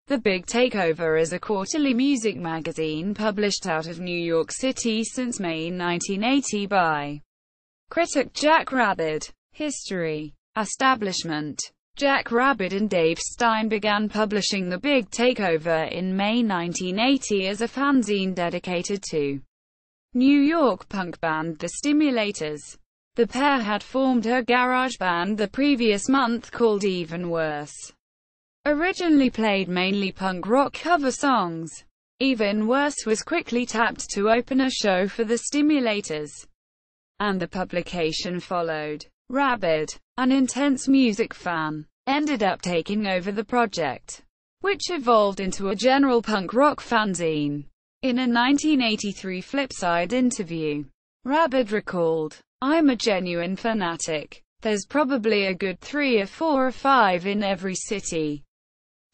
The Big Takeover is a quarterly music magazine published out of New York City since May 1980 by critic Jack Rabid. History. Establishment. Jack Rabid and Dave Stein began publishing The Big Takeover in May 1980 as a fanzine dedicated to New York punk band The Stimulators. The pair had formed a garage band the previous month called Even Worse. Originally played mainly punk rock cover songs, Even Worse was quickly tapped to open a show for The Stimulators, and the publication followed. Rabid, an intense music fan, ended up taking over the project, which evolved into a general punk rock fanzine. In a 1983 Flipside interview, Rabid recalled, "I'm a genuine fanatic. There's probably a good 3 or 4 or 5 in every city.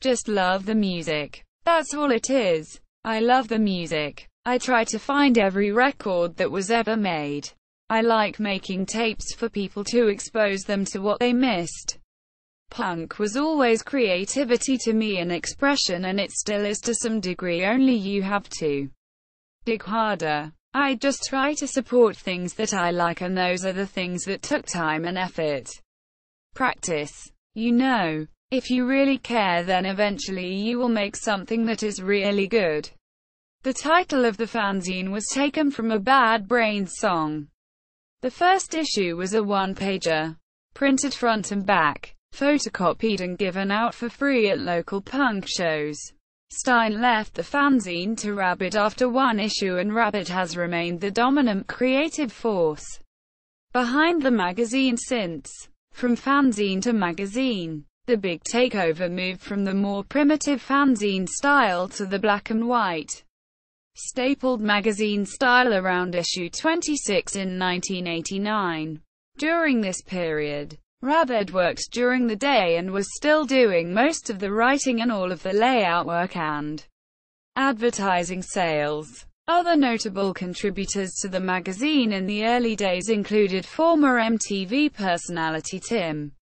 Just love the music. That's all it is. I love the music. I try to find every record that was ever made. I like making tapes for people to expose them to what they missed. Punk was always creativity to me and expression, and it still is to some degree, only you have to dig harder. I just try to support things that I like, and those are the things that took time and effort. Practice. You know, if you really care, then eventually you will make something that is really good." The title of the fanzine was taken from a Bad Brains song. The first issue was a one-pager, printed front and back, photocopied and given out for free at local punk shows. Stein left the fanzine to Rabid after one issue, and Rabid has remained the dominant creative force behind the magazine since. From fanzine to magazine, The Big Takeover moved from the more primitive fanzine style to the black and white, stapled magazine style around issue 26 in 1989. During this period, Rabid worked during the day and was still doing most of the writing and all of the layout work and advertising sales. Other notable contributors to the magazine in the early days included former MTV personality Tim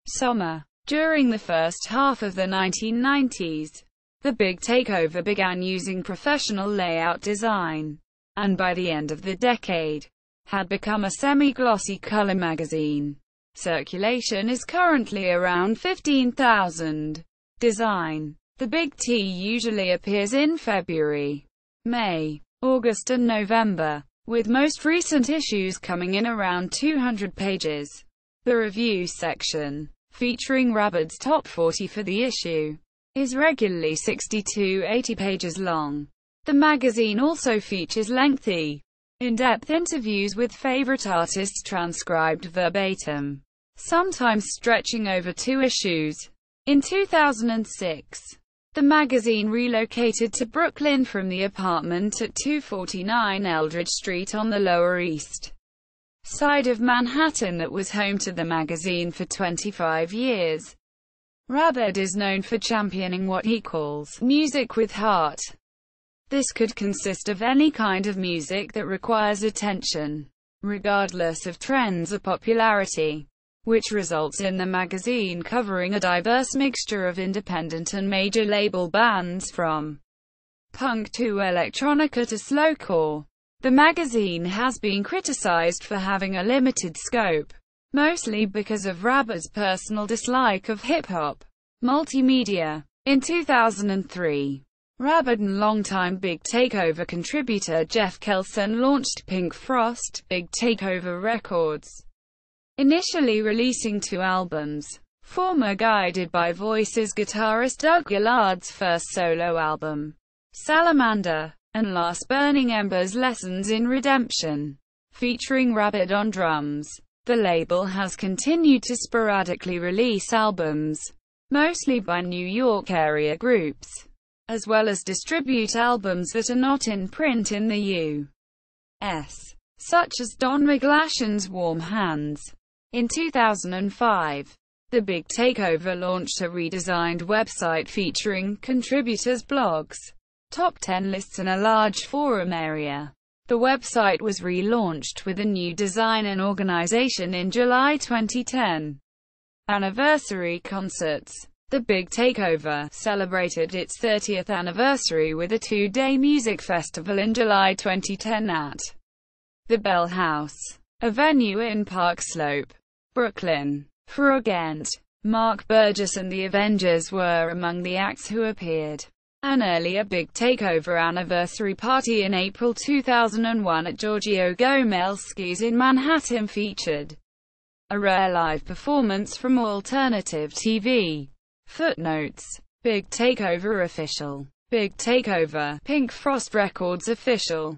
Sommer. During the first half of the 1990s, The Big Takeover began using professional layout design, and by the end of the decade, had become a semi-glossy color magazine. Circulation is currently around 15,000. Design. The Big T usually appears in February, May, August and November, with most recent issues coming in around 200 pages. The review section, featuring Rabid's top 40 for the issue, is regularly 60 to 80 pages long. The magazine also features lengthy, in-depth interviews with favorite artists transcribed verbatim, sometimes stretching over 2 issues. In 2006, the magazine relocated to Brooklyn from the apartment at 249 Eldridge Street on the Lower East Side of Manhattan that was home to the magazine for 25 years. Rabid is known for championing what he calls music with heart. This could consist of any kind of music that requires attention, regardless of trends or popularity, which results in the magazine covering a diverse mixture of independent and major label bands from punk to electronica to slowcore. The magazine has been criticized for having a limited scope, mostly because of Rabid's personal dislike of hip-hop multimedia. In 2003, Rabid and longtime Big Takeover contributor Jeff Kelson launched Pink Frost, Big Takeover Records, initially releasing 2 albums. Former Guided by Voices guitarist Doug Gillard's first solo album, Salamander, and Last Burning Embers Lessons in Redemption, featuring Rabid on drums. The label has continued to sporadically release albums, mostly by New York area groups, as well as distribute albums that are not in print in the U.S., such as Don McGlashan's Warm Hands. In 2005, The Big Takeover launched a redesigned website featuring contributors' blogs, top 10 lists and a large forum area. The website was relaunched with a new design and organization in July 2010. Anniversary concerts. The Big Takeover celebrated its 30th anniversary with a two-day music festival in July 2010 at the Bell House, a venue in Park Slope, Brooklyn. Frogent, Mark Burgess and the Avengers were among the acts who appeared. An earlier Big Takeover anniversary party in April 2001 at Giorgio Gomelski's in Manhattan featured a rare live performance from alternative TV. Footnotes: Big Takeover official. Big Takeover, Pink Frost Records official.